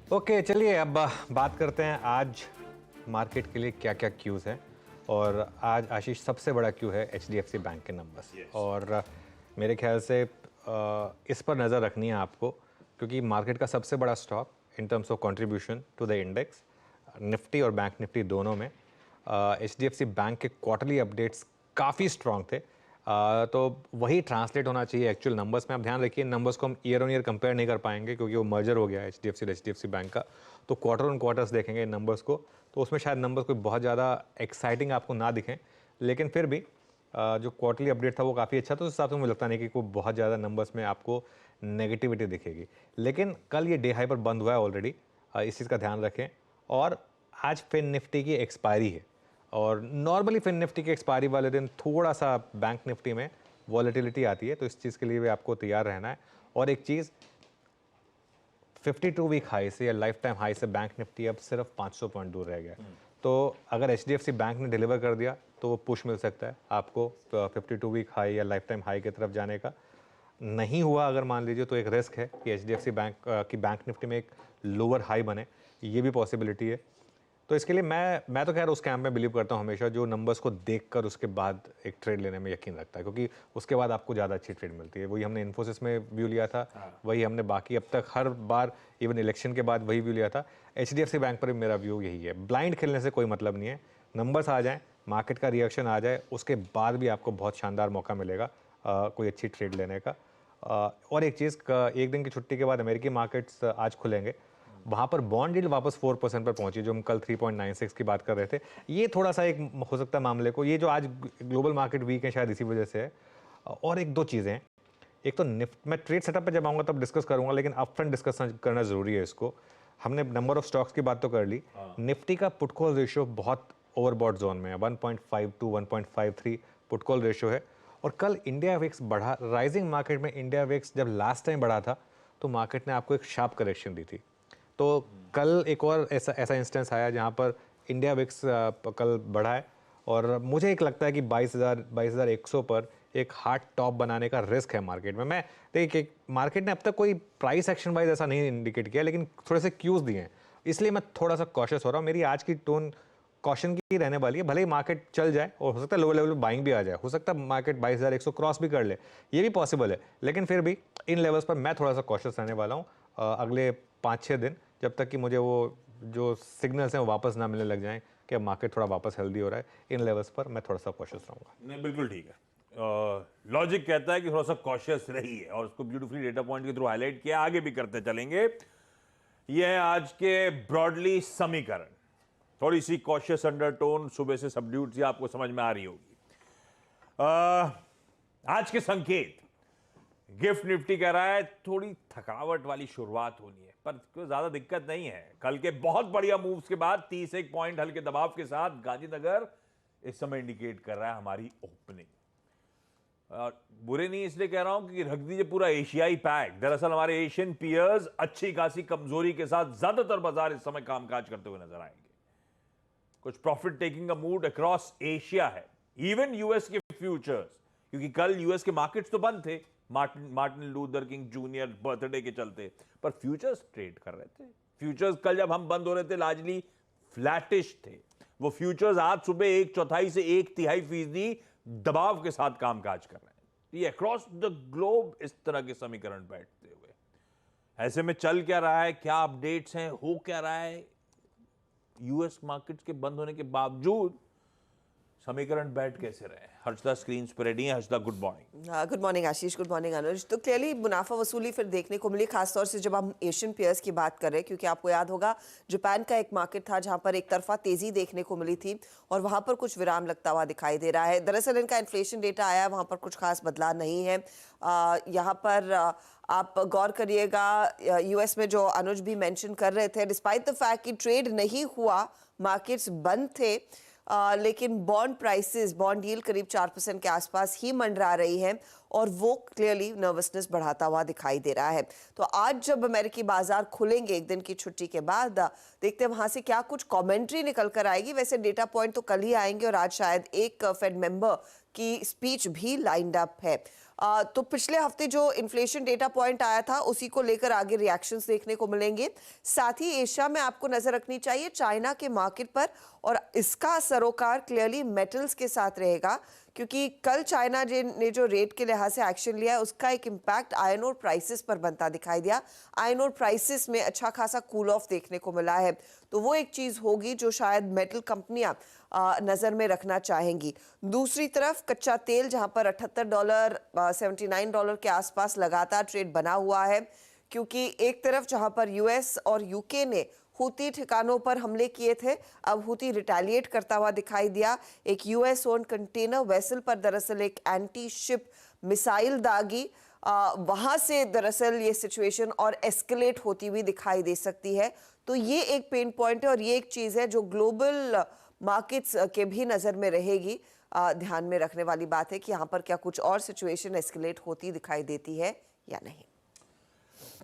Okay, चलिए अब बात करते हैं आज मार्केट के लिए क्या क्या क्यूज़ हैं। और आज आशीष सबसे बड़ा क्यू है एचडीएफसी बैंक के नंबर्स। और मेरे ख्याल से इस पर नज़र रखनी है आपको, क्योंकि मार्केट का सबसे बड़ा stock in terms of contribution to the index, Nifty और बैंक निफ्टी दोनों में एचडीएफसी बैंक के क्वार्टरली अपडेट्स काफ़ी स्ट्रॉन्ग थे। तो वही ट्रांसलेट होना चाहिए एक्चुअल नंबर्स में। आप ध्यान रखिए, नंबर्स को हम ईयर ऑन ईयर कंपेयर नहीं कर पाएंगे क्योंकि वो मर्जर हो गया है एचडीएफसी और एचडीएफसी बैंक का। तो क्वार्टर ऑन क्वार्टर्स देखेंगे इन नंबर्स को, तो उसमें शायद नंबर्स कोई बहुत ज़्यादा एक्साइटिंग आपको ना दिखें, लेकिन फिर भी जो क्वार्टरली अपडेट था वो काफ़ी अच्छा था। उस हिसाब से मुझे लगता नहीं कि कोई बहुत ज़्यादा नंबर्स में आपको नेगेटिविटी दिखेगी। लेकिन कल ये डे हाई पर बंद हुआ है ऑलरेडी, इस चीज़ का ध्यान रखें। और आज फिन निफ्टी की एक्सपायरी है, और नॉर्मली फिन निफ्टी की एक्सपायरी वाले दिन थोड़ा सा बैंक निफ्टी में वॉलेटिलिटी आती है, तो इस चीज़ के लिए भी आपको तैयार रहना है। और एक चीज़, 52 वीक हाई से या लाइफ टाइम हाई से बैंक निफ्टी अब सिर्फ 500 पॉइंट दूर रह गया। तो अगर एचडीएफसी बैंक ने डिलीवर कर दिया तो वो पुश मिल सकता है आपको 52 वीक हाई या लाइफ टाइम हाई की तरफ जाने का। नहीं हुआ अगर मान लीजिए, तो एक रिस्क है कि एचडीएफसी बैंक की बैंक निफ्टी में एक लोअर हाई बने, ये भी पॉसिबिलिटी है। तो इसके लिए मैं तो खैर उस कैंप में बिलीव करता हूँ हमेशा, जो नंबर्स को देखकर उसके बाद एक ट्रेड लेने में यकीन रखता है, क्योंकि उसके बाद आपको ज़्यादा अच्छी ट्रेड मिलती है। वही हमने इन्फोसिस में व्यू लिया था, वही हमने बाकी अब तक हर बार इवन इलेक्शन के बाद वही व्यू लिया था। एचडीएफसी बैंक पर भी मेरा व्यू यही है। ब्लाइंड खेलने से कोई मतलब नहीं है, नंबर्स आ जाएँ, मार्केट का रिएक्शन आ जाए, उसके बाद भी आपको बहुत शानदार मौका मिलेगा कोई अच्छी ट्रेड लेने का। और एक चीज़, एक दिन की छुट्टी के बाद अमेरिकी मार्केट्स आज खुलेंगे, वहाँ पर बॉन्ड यील्ड वापस 4% पर पहुंची, जो हम कल 3.96 की बात कर रहे थे। ये थोड़ा सा एक हो सकता है मामले को, ये जो आज ग्लोबल मार्केट वीक है शायद इसी वजह से है। और एक दो चीज़ें हैं, एक तो मैं ट्रेड सेटअप पे जब आऊँगा तब डिस्कस करूँगा, लेकिन अपफ्रंट डिस्कस करना ज़रूरी है इसको। हमने नंबर ऑफ स्टॉक्स की बात तो कर ली, निफ्टी का पुट कॉल रेशियो बहुत ओवरबॉट जोन में है, 1.52 1.53 पुट कॉल रेशियो है। और कल इंडिया विक्स बढ़ा, राइजिंग मार्केट में इंडिया विक्स जब लास्ट टाइम बढ़ा था तो मार्केट ने आपको एक शार्प करेक्शन दी थी। तो कल एक और ऐसा इंस्टेंस आया जहां पर इंडिया विक्स कल बढ़ा है, और मुझे एक लगता है कि 22,100 पर एक हार्ड टॉप बनाने का रिस्क है मार्केट में। मैं देखिए, मार्केट ने अब तक कोई प्राइस एक्शन वाइज ऐसा नहीं इंडिकेट किया, लेकिन थोड़े से क्यूज दिए हैं, इसलिए मैं थोड़ा सा कॉशियस हो रहा हूँ। मेरी आज की टोन कॉशन की रहने वाली है। भले ही मार्केट चल जाए और हो सकता है लोअर लेवल पे बाइंग भी आ जाए, हो सकता है मार्केट 22,100 क्रॉस भी कर ले, ये भी पॉसिबल है। लेकिन फिर भी इन लेवल्स पर मैं थोड़ा सा कॉशियस रहने वाला हूँ अगले 5-6 दिन, जब तक कि मुझे वो जो सिग्नल्स हैं वो वापस ना मिलने लग जाएं कि अब मार्केट थोड़ा वापस हेल्दी हो रहा है। इन लेवल्स पर मैं थोड़ा सा कॉशियस रहूँगा। नहीं, बिल्कुल ठीक है। लॉजिक कहता है कि थोड़ा सा कॉशियस रही है, और उसको ब्यूटीफुली डेटा पॉइंट के थ्रू हाईलाइट किया, आगे भी करते चलेंगे। यह है आज के ब्रॉडली समीकरण। थोड़ी सी कॉशियस अंडरटोन सुबह से सबड्यूट सी आपको समझ में आ रही होगी। आज के संकेत, गिफ्ट निफ्टी कह रहा है थोड़ी थकावट वाली शुरुआत होनी है, पर कोई ज्यादा दिक्कत नहीं है। कल के बहुत बढ़िया मूव्स के बाद 31 पॉइंट हल्के दबाव के साथ गांधीनगर इस समय इंडिकेट कर रहा है हमारी ओपनिंग। बुरे नहीं इसलिए कह रहा हूं कि रख दीजिए पूरा एशियाई पैक। दरअसल हमारे एशियन पियर्स अच्छी खासी कमजोरी के साथ ज्यादातर बाजार इस समय कामकाज करते हुए नजर आएंगे। कुछ प्रॉफिट टेकिंग का मूड अक्रॉस एशिया है, इवन यूएस के फ्यूचर्स, क्योंकि कल यूएस के मार्केट्स तो बंद थे Martin Luther king junior birthday के चलते, पर फ्यूचर्स ट्रेड कर रहे थे। फ्यूचर्स कल जब हम बंद हो रहे थे लार्जली फ्लैटिश थे। वो फ्यूचर्स आज सुबह 1/4 से 1/3% दबाव के साथ कामकाज कर रहे हैं। ये अक्रॉस द ग्लोब इस तरह के समीकरण बैठते हुए, ऐसे में चल क्या रहा है, क्या अपडेट्स हैं, हो क्या रहा है, यूएस मार्केट्स के बंद होने के बावजूद समीकरण बैठ कैसे रहे। हर्षदा स्क्रीन पर रेडी है। Harshada, good morning. Good morning Ashish, good morning Anuj. तो क्लियरली मुनाफा वसूली फिर देखने को मिली, खासतौर से जब हम एशियन पेयर्स की बात कर रहे हैं, क्योंकि आपको याद होगा जापान का एक मार्केट था जहां पर एक तरफा तेजी देखने को मिली थी और वहां पर कुछ विराम लगता हुआ दिखाई दे रहा है। दरअसल इनका इन्फ्लेशन डेटा आया, वहां पर कुछ खास बदलाव नहीं है। यहाँ पर आप गौर करिएगा, यूएस में जो अनुज भी मेंशन कर रहे थे, डिस्पाइट द फैक्ट कि ट्रेड नहीं हुआ, मार्केट्स बंद थे, लेकिन बॉन्ड प्राइसेस, बॉन्ड यील्ड करीब 4% के आसपास ही मंडरा रही है। और वो क्लियरली नर्वसनेस बढ़ाता हुआ दिखाई दे रहा है। तो आज जब अमेरिकी बाजार खुलेंगे एक दिन की छुट्टी के बाद, देखते हैं वहां से क्या कुछ कमेंट्री निकल कर आएगी। वैसे डेटा पॉइंट तो कल ही आएंगे और आज शायद एक फेड मेंबर की स्पीच भी लाइंड अप है। तो पिछले हफ्ते जो इन्फ्लेशन डेटा पॉइंट आया था उसी को लेकर आगे रिएक्शंस देखने को मिलेंगे। साथ ही एशिया में आपको नजर रखनी चाहिए चाइना के मार्केट पर, और इसका सरोकार क्लियरली मेटल्स के साथ रहेगा, क्योंकि कल चाइना ने जो रेट के लिहाज से एक्शन लिया है उसका एक इम्पैक्ट आयरन ओर प्राइसेस पर बनता दिखाई दिया। आयरन ओर प्राइसेस में अच्छा खासा कूल ऑफ देखने को मिला है, तो वो एक चीज होगी जो शायद मेटल कंपनियां नजर में रखना चाहेंगी। दूसरी तरफ कच्चा तेल जहां पर $78 $79 के आसपास लगातार ट्रेड बना हुआ है, क्योंकि एक तरफ जहां पर यूएस और यूके ने हूती ठिकानों पर हमले किए थे, अब हूती रिटेलिएट करता हुआ दिखाई दिया। एक यूएस ओन कंटेनर वेसल पर दरअसल एक एंटी शिप मिसाइल दागी, वहां से दरअसल ये सिचुएशन और एस्केलेट होती हुई दिखाई दे सकती है। तो ये एक पेन पॉइंट है और ये एक चीज है जो ग्लोबल मार्केट्स के भी नजर में रहेगी। ध्यान में रखने वाली बात है कि यहाँ पर क्या कुछ और सिचुएशन एस्केलेट होती दिखाई देती है या नहीं।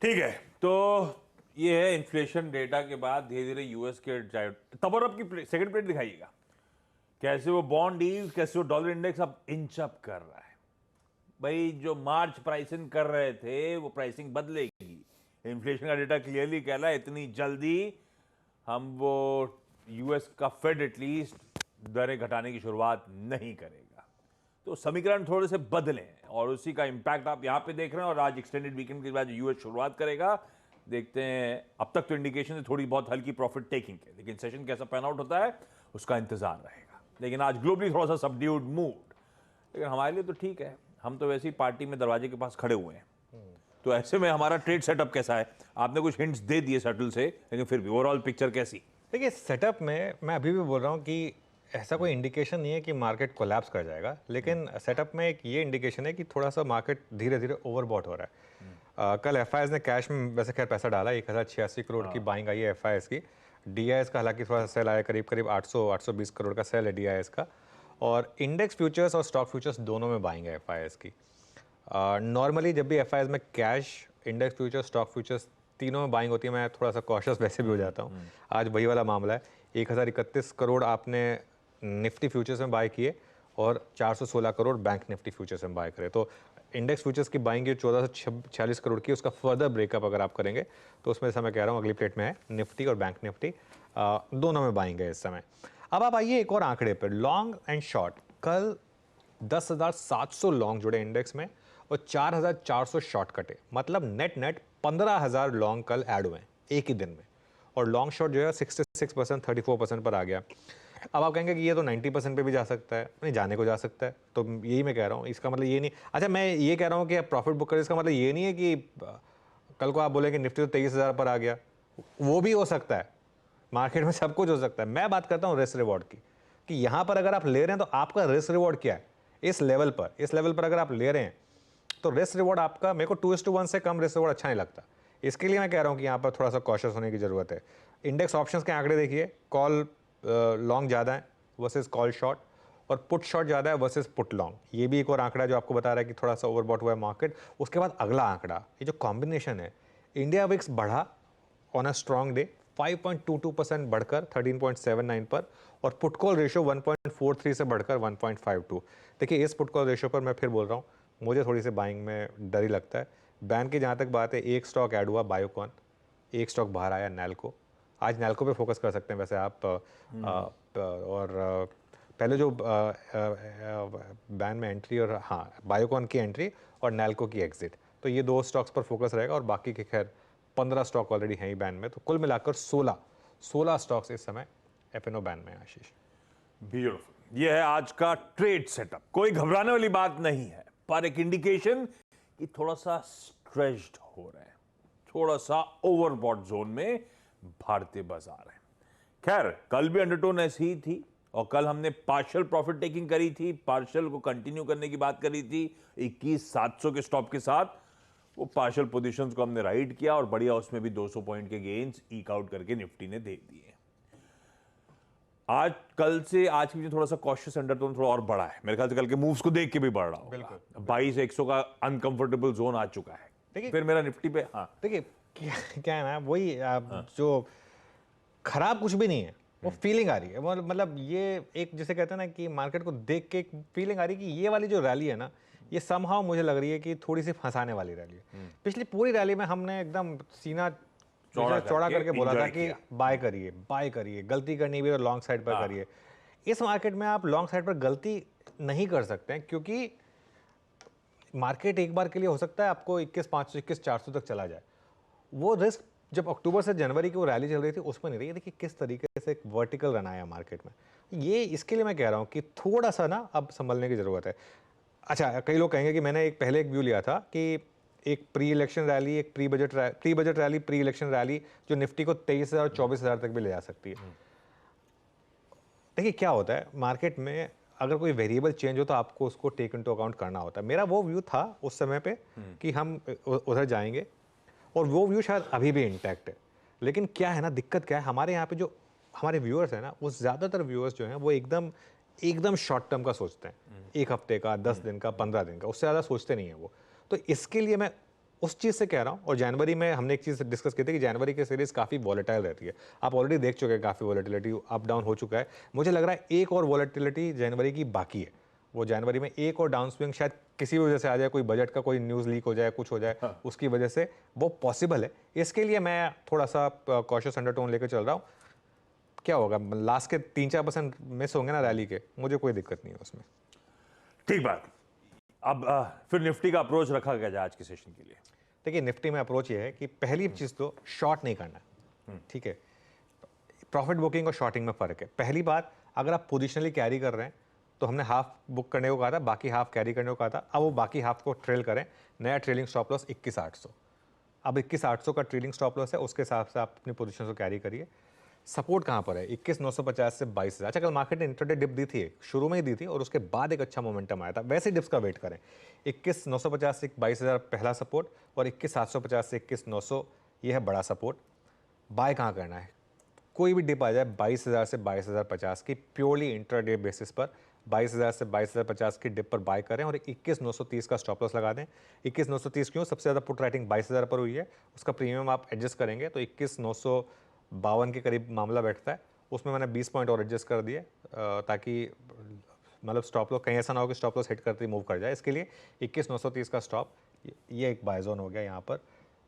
ठीक है, तो ये है इन्फ्लेशन डेटा के बाद धीरे धीरे यूएस के तबरब की सेकंड प्लेट दिखाइएगा, कैसे वो बॉन्ड यील्ड, कैसे वो डॉलर इंडेक्स अब इंच अप कर रहा है। भाई जो मार्च प्राइसिंग कर रहे थे वो प्राइसिंग बदलेगी। इन्फ्लेशन का डेटा क्लियरली कह रहा है इतनी जल्दी हम वो यूएस का फेड एटलीस्ट दरें घटाने की शुरुआत नहीं करेगा। तो समीकरण थोड़े से बदले हैं और उसी का इंपैक्ट आप यहां पे देख रहे हैं। और आज एक्सटेंडेड वीकेंड के बाद यूएस शुरुआत करेगा, देखते हैं। अब तक तो इंडिकेशन है थोड़ी बहुत हल्की प्रॉफिट टेकिंग है, लेकिन सेशन कैसा पैन आउट होता है उसका इंतजार रहेगा। लेकिन आज ग्लोबली थोड़ा सा सबड्यूड मूड, लेकिन हमारे लिए तो ठीक है, हम तो वैसे ही पार्टी में दरवाजे के पास खड़े हुए हैं। तो ऐसे में हमारा ट्रेड सेटअप कैसा है? आपने कुछ हिंट्स दे दिए सटल से, लेकिन फिर भी ओवरऑल पिक्चर कैसी? देखिए, सेटअप में मैं अभी भी बोल रहा हूँ कि ऐसा कोई इंडिकेशन नहीं है कि मार्केट कोलैप्स कर जाएगा, लेकिन सेटअप में एक ये इंडिकेशन है कि थोड़ा सा मार्केट धीरे धीरे ओवरबॉट हो रहा है। कल एफआईएस ने कैश में वैसे खैर पैसा डाला, 1086 करोड़ की बाइंग आई है एफआईएस की। डीआईएस का हालांकि थोड़ा सा सेल आया, करीब करीब 800-820 करोड़ का सेल है डीआईएस का। और इंडेक्स फ्यूचर्स और स्टॉक फ्यूचर्स दोनों में बाइंग है एफआईएस की। नॉर्मली जब भी एफआईएस में cash, index futures, stock futures तीनों में बाइंग होती है, मैं थोड़ा सा कॉशियस वैसे भी हो जाता हूँ। आज वही वाला मामला है। 1031 करोड़ आपने निफ्टी फ्यूचर्स में बाय किए और 416 करोड़ बैंक निफ्टी फ्यूचर्स में बाय करे। तो इंडेक्स फ्यूचर्स की बाइंग 1446 करोड़ की, उसका फर्दर ब्रेकअप अगर आप करेंगे तो उसमें समय कह रहा हूँ अगली प्लेट में है निफ्टी और बैंक निफ्टी, दोनों में बाइंग है इस समय। अब आप आइए एक और आंकड़े पर, लॉन्ग एंड शॉर्ट। कल 10,700 लॉन्ग जुड़े इंडेक्स में और 4,400 शॉर्ट कटे, मतलब नेट 15,000 लॉन्ग कल ऐड हुए एक ही दिन में। और लॉन्ग शॉर्ट जो है 66%, 34% पर आ गया। अब आप कहेंगे कि ये तो 90% पे भी जा सकता है, नहीं जाने को जा सकता है। तो यही मैं कह रहा हूँ, इसका मतलब ये नहीं, अच्छा मैं ये कह रहा हूँ कि प्रॉफिट बुक कर, इसका मतलब ये नहीं है कि कल को आप बोलेंगे निफ्टी तो 23,000 पर आ गया, वो भी हो सकता है। मार्केट में सब कुछ हो सकता है। मैं बात करता हूँ रिस्क रिवॉर्ड की, कि यहाँ पर अगर आप ले रहे हैं तो आपका रिस्क रिवॉर्ड क्या है इस लेवल पर अगर आप ले रहे हैं तो रिस्क रिवॉर्ड आपका, मेरे को 2:1 से कम रिस्क रिवॉर्ड अच्छा नहीं लगता। इसके लिए मैं कह रहा हूँ कि यहाँ पर थोड़ा सा कॉशियस होने की जरूरत है। इंडेक्स ऑप्शंस के आंकड़े देखिए, कॉल लॉन्ग ज़्यादा है वर्सेस कॉल शॉर्ट, और पुट शॉर्ट ज़्यादा है वर्सेस पुट लॉन्ग। ये भी एक और आंकड़ा जो आपको बता रहा है कि थोड़ा सा ओवरबॉट हुआ है मार्केट। उसके बाद अगला आंकड़ा, ये जो कॉम्बिनेशन है, इंडिया विक्स बढ़ा ऑन अ स्ट्रॉन्ग डे 5.22% बढ़कर 13.79 पर, और पुट कॉल रेशियो 1.43 से बढ़कर 1.52। देखिए, इस पुट कॉल रेशियो पर मैं फिर बोल रहा हूँ, मुझे थोड़ी सी बाइंग में डर ही लगता है। बैन की जहाँ तक बात है, एक स्टॉक ऐड हुआ बायोकॉन, एक स्टॉक बाहर आया नैल्को। आज नैल्को पे फोकस कर सकते हैं वैसे आप। और पहले जो बैन में एंट्री, और हाँ बायोकॉन की एंट्री और नैल्को की एग्जिट, तो ये दो स्टॉक्स पर फोकस रहेगा। और बाकी के खैर 15 स्टॉक ऑलरेडी हैं ही बैन में, तो कुल मिलाकर 16 स्टॉक्स इस समय एफएनओ बैन में है। आशीष, ब्यूटीफुल। ये है आज का ट्रेड सेटअप। कोई घबराने वाली बात नहीं है, पर एक इंडिकेशन कि थोड़ा सा स्ट्रेच्ड हो रहे हैं, थोड़ा सा ओवरबॉट जोन में भारतीय बाजार है। खैर, कल भी अंडरटोन ऐसी ही थी, और कल हमने पार्शियल प्रॉफिट टेकिंग करी थी, पार्शियल को कंटिन्यू करने की बात करी थी 21,700 के स्टॉप के साथ। वो पार्शियल पोजीशंस को हमने राइड किया और बढ़िया, उसमें भी 200 पॉइंट के गेन्स ईक आउट करके निफ्टी ने दे दिए। आज कल से आज की थोड़ा सा कॉशियस अंडरटोन थोड़ा और बढ़ा है मेरे ख्याल से, कल के मूव्स को देख के भी बढ़ रहा होगा। बिल्कुल। 22,100 का अनकंफर्टेबल जोन आ चुका है। देखिए, फिर मेरा निफ्टी पे हाँ देखिए क्या है ना, वही जो खराब कुछ भी नहीं है, वो फीलिंग आ रही है। मतलब ये एक जिसे कहते हैं ना कि मार्केट को देख के एक फीलिंग आ रही है कि ये वाली जो रैली है ना, ये समहाउ मुझे लग रही है कि थोड़ी सी फंसाने वाली रैली है। पिछली पूरी रैली में हमने एकदम सीना चौड़ा करके बोला था कि बाय करिए, गलती करनी भी तो लॉन्ग साइड पर करिए। इस मार्केट में आप लॉन्ग साइड पर गलती नहीं कर सकते हैं, क्योंकि मार्केट एक बार के लिए हो सकता है आपको 21,500 21,400 तक चला जाए। वो रिस्क जब अक्टूबर से जनवरी की वो रैली चल रही थी उसमें नहीं रही। देखिए किस तरीके से एक वर्टिकल रन आया मार्केट में, ये इसके लिए मैं कह रहा हूँ कि थोड़ा सा ना अब संभलने की ज़रूरत है। अच्छा, कई लोग कहेंगे कि मैंने एक पहले एक व्यू लिया था कि एक प्री इलेक्शन रैली, एक pre budget rally, pre election rally जो निफ्टी को 23,000 और 24,000 तक भी ले जा सकती है। देखिए क्या होता है मार्केट में, अगर कोई वेरिएबल चेंज हो तो आपको उसको टेक इनटू अकाउंट करना होता है। मेरा वो व्यू था उस समय पे कि हम उधर जाएंगे, और वो व्यू शायद अभी भी इंटैक्ट है। लेकिन क्या है ना, दिक्कत क्या है, हमारे यहाँ पे जो हमारे व्यूअर्स हैं ना, वो ज़्यादातर व्यूअर्स जो हैं वो एकदम शॉर्ट टर्म का सोचते हैं, एक हफ्ते का, 10 दिन का, 15 दिन का, उससे ज़्यादा सोचते नहीं है वो। तो इसके लिए मैं उस चीज़ से कह रहा हूँ। और जनवरी में हमने एक चीज़ डिस्कस की थी कि जनवरी की सीरीज़ काफ़ी वॉलेटाइल रहती है। आप ऑलरेडी देख चुके हैं, काफ़ी वॉलेटिलिटी अप डाउन हो चुका है। मुझे लग रहा है एक और वॉलेटिलिटी जनवरी की बाकी है। वो जनवरी में एक और डाउन स्विंग शायद किसी वजह से आ जाए, कोई बजट का कोई न्यूज़ लीक हो जाए, कुछ हो जाए, उसकी वजह से वो पॉसिबल है। इसके लिए मैं थोड़ा सा कॉशियस अंडरटोन लेकर चल रहा हूँ। क्या होगा, लास्ट के 3-4% मिस होंगे ना रैली के, मुझे कोई दिक्कत नहीं है उसमें। ठीक बात। अब फिर निफ्टी का अप्रोच रखा गया जाए आज के सेशन के लिए। देखिए निफ्टी में अप्रोच ये है कि पहली चीज़ तो शॉर्ट नहीं करना है, ठीक है। प्रॉफिट बुकिंग और शॉर्टिंग में फ़र्क है। पहली बात, अगर आप पोजिशनली कैरी कर रहे हैं तो हमने हाफ बुक करने को कहा था, बाकी हाफ कैरी करने को कहा था। अब वो बाकी हाफ को ट्रेल करें। नया ट्रेलिंग स्टॉप लॉस 21,800। अब 21,800 का ट्रेलिंग स्टॉप लॉस है, उसके हिसाब से आप अपनी पोजीशन को कैरी करिए। सपोर्ट कहाँ पर है? 21,950 से 22,000। अच्छा, कल मार्केट ने इंट्राडे डिप दी थी, शुरू में ही दी थी, और उसके बाद एक अच्छा मोमेंटम आया था। वैसे डिप्स का वेट करें। 21,950 से 22,000 पहला सपोर्ट, और 21,750 से 21,900 ये है बड़ा सपोर्ट। बाय कहाँ करना है? कोई भी डिप आ जाए 22,000 से 22,050 की, प्योरली इंट्राडे बेसिस पर 22,000 से 22,050 की डिप पर बाय करें, और 21,930 का स्टॉप लॉस लगा दें। 21,930 क्यों? सबसे ज़्यादा पुट राइटिंग 22,000 पर हुई है, उसका प्रीमियम आप एडजस्ट करेंगे तो 21,952 के करीब मामला बैठता है। उसमें मैंने 20 पॉइंट और एडजस्ट कर दिए, ताकि मतलब स्टॉप लॉस कहीं ऐसा ना हो कि स्टॉप लॉस हिट करते ही मूव कर जाए। इसके लिए 21,930 का स्टॉप, ये एक बाय जोन हो गया। यहाँ पर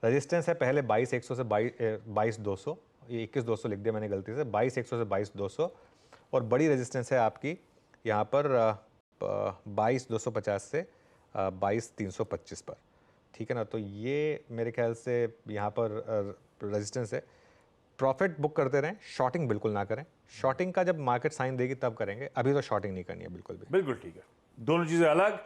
रेजिस्टेंस है पहले 22,100 से 22,200, ये 21,200 लिख दिया मैंने गलती से, 22,100 से 22,200। और बड़ी रेजिस्टेंस है आपकी यहाँ पर 22,250 से 22,325 पर, ठीक है ना। तो ये मेरे ख्याल से यहाँ पर रेजिस्टेंस है। प्रॉफिट बुक करते रहें, शॉर्टिंग बिल्कुल ना करें। शॉर्टिंग का जब मार्केट साइन देगी तब करेंगे, अभी तो शॉर्टिंग नहीं करनी है बिल्कुल भी। बिल्कुल ठीक है, दोनों चीजें अलग।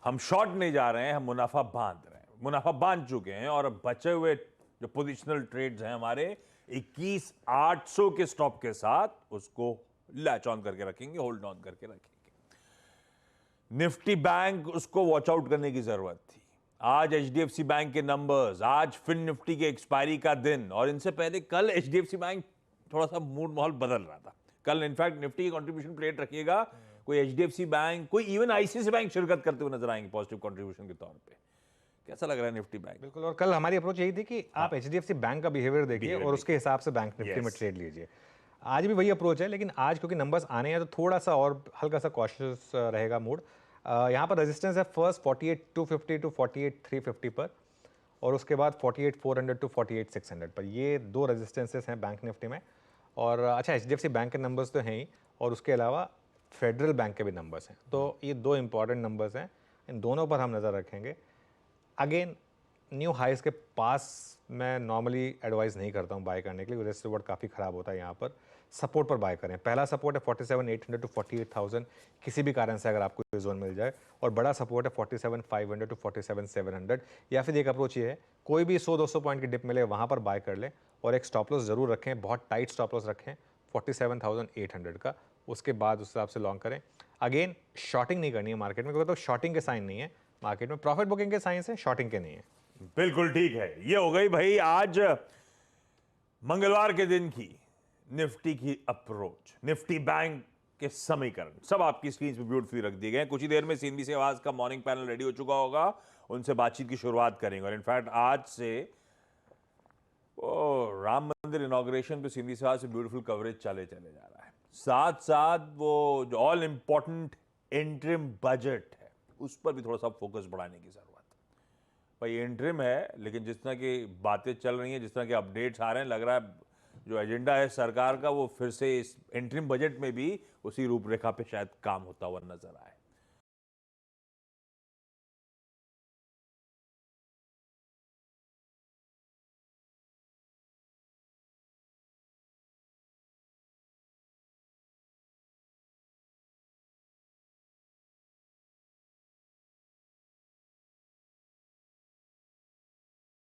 हम शॉर्ट नहीं जा रहे हैं, हम मुनाफा बांध रहे हैं। मुनाफा बांध चुके हैं, और अब बचे हुए जो पोजिशनल ट्रेड्स हैं हमारे 21,800 के स्टॉप के साथ उसको लैच ऑन करके रखेंगे, होल्ड ऑन करके रखेंगे। निफ्टी बैंक, उसको वॉच आउट करने की जरूरत थी। आज एचडीएफसी बैंक के नंबर्स, आज फिन निफ्टी के एक्सपायरी का दिन, और इनसे पहले कल एचडीएफसी बैंक थोड़ा सा मूड माहौल बदल रहा था। कल इनफैक्ट निफ्टी की कंट्रीब्यूशन प्लेट रखिएगा, कोई एचडीएफसी बैंक, कोई इवन आईसीआईसी बैंक शिरकत करते हुए नजर आएंगे पॉजिटिव कंट्रीब्यूशन के तौर पे। कैसा लग रहा है निफ्टी बैंक? बिल्कुल, और कल हमारी अप्रोच यही थी कि आप एचडीएफसी बैंक का बिहेवियर देखिए और उसके हिसाब से बैंक निफ्टी में ट्रेड लीजिए। आज भी वही अप्रोच है, लेकिन आज क्योंकि नंबर्स आने हैं तो थोड़ा सा और हल्का सा कॉशियस रहेगा मूड। यहाँ पर रेजिस्टेंस है फर्स्ट 48,250 टू 48,350 पर, और उसके बाद 48,400 टू 48,600 पर। ये दो रेजिस्टेंसेस हैं बैंक निफ्टी में। और अच्छा, एचडीएफसी बैंक के नंबर्स तो हैं ही, और उसके अलावा फेडरल बैंक के भी नंबर्स हैं। तो ये दो इंपॉर्टेंट नंबर्स हैं, इन दोनों पर हम नज़र रखेंगे। अगेन न्यू हाइस के पास मैं नॉर्मली एडवाइस नहीं करता हूँ बाय करने के लिए, रिस्क रिवॉर्ड काफ़ी ख़राब होता है। यहाँ पर सपोर्ट पर बाय करें। पहला सपोर्ट है 47,800 टू 48,000, किसी भी कारण से अगर आपको ये जोन मिल जाए। और बड़ा सपोर्ट है 47,500 टू 47,700। या फिर एक अप्रोच ये है, कोई भी 100-200 पॉइंट की डिप मिले वहाँ पर बाय कर लें, और एक स्टॉप लॉस ज़रूर रखें, बहुत टाइट स्टॉप लॉस रखें 47,800 का। उसके बाद उस हिसाब से लॉन्ग करें। अगेन शॉर्टिंग नहीं करनी है मार्केट में, क्योंकि तो शॉर्टिंग के साइन नहीं है मार्केट में। प्रॉफिट बुकिंग के साइन है, शॉर्टिंग के नहीं है। बिल्कुल ठीक है। ये हो गई भाई आज मंगलवार के दिन की निफ्टी की अप्रोच, निफ्टी बैंक के समीकरण सब आपकी स्क्रीन पे ब्यूटीफुली रख दिए गए। कुछ ही देर में सीएनबी से आवाज का मॉर्निंग पैनल रेडी हो चुका होगा, उनसे बातचीत की शुरुआत करेंगे। और इनफैक्ट आज से राम मंदिर इनॉग्रेशन पे सीएनबी से आवाज से ब्यूटीफुल कवरेज चले जा रहा है। साथ साथ वो जो ऑल इंपॉर्टेंट इंटरिम बजट है उस पर भी थोड़ा सा फोकस बढ़ाने की जरूरत है। भाई इंटरिम है, लेकिन जिस तरह की बातें चल रही हैं, जिस तरह के अपडेट्स आ रहे हैं, लग रहा है जो एजेंडा है सरकार का वो फिर से इस इंटरिम बजट में भी उसी रूपरेखा पे शायद काम होता हुआ नजर आए।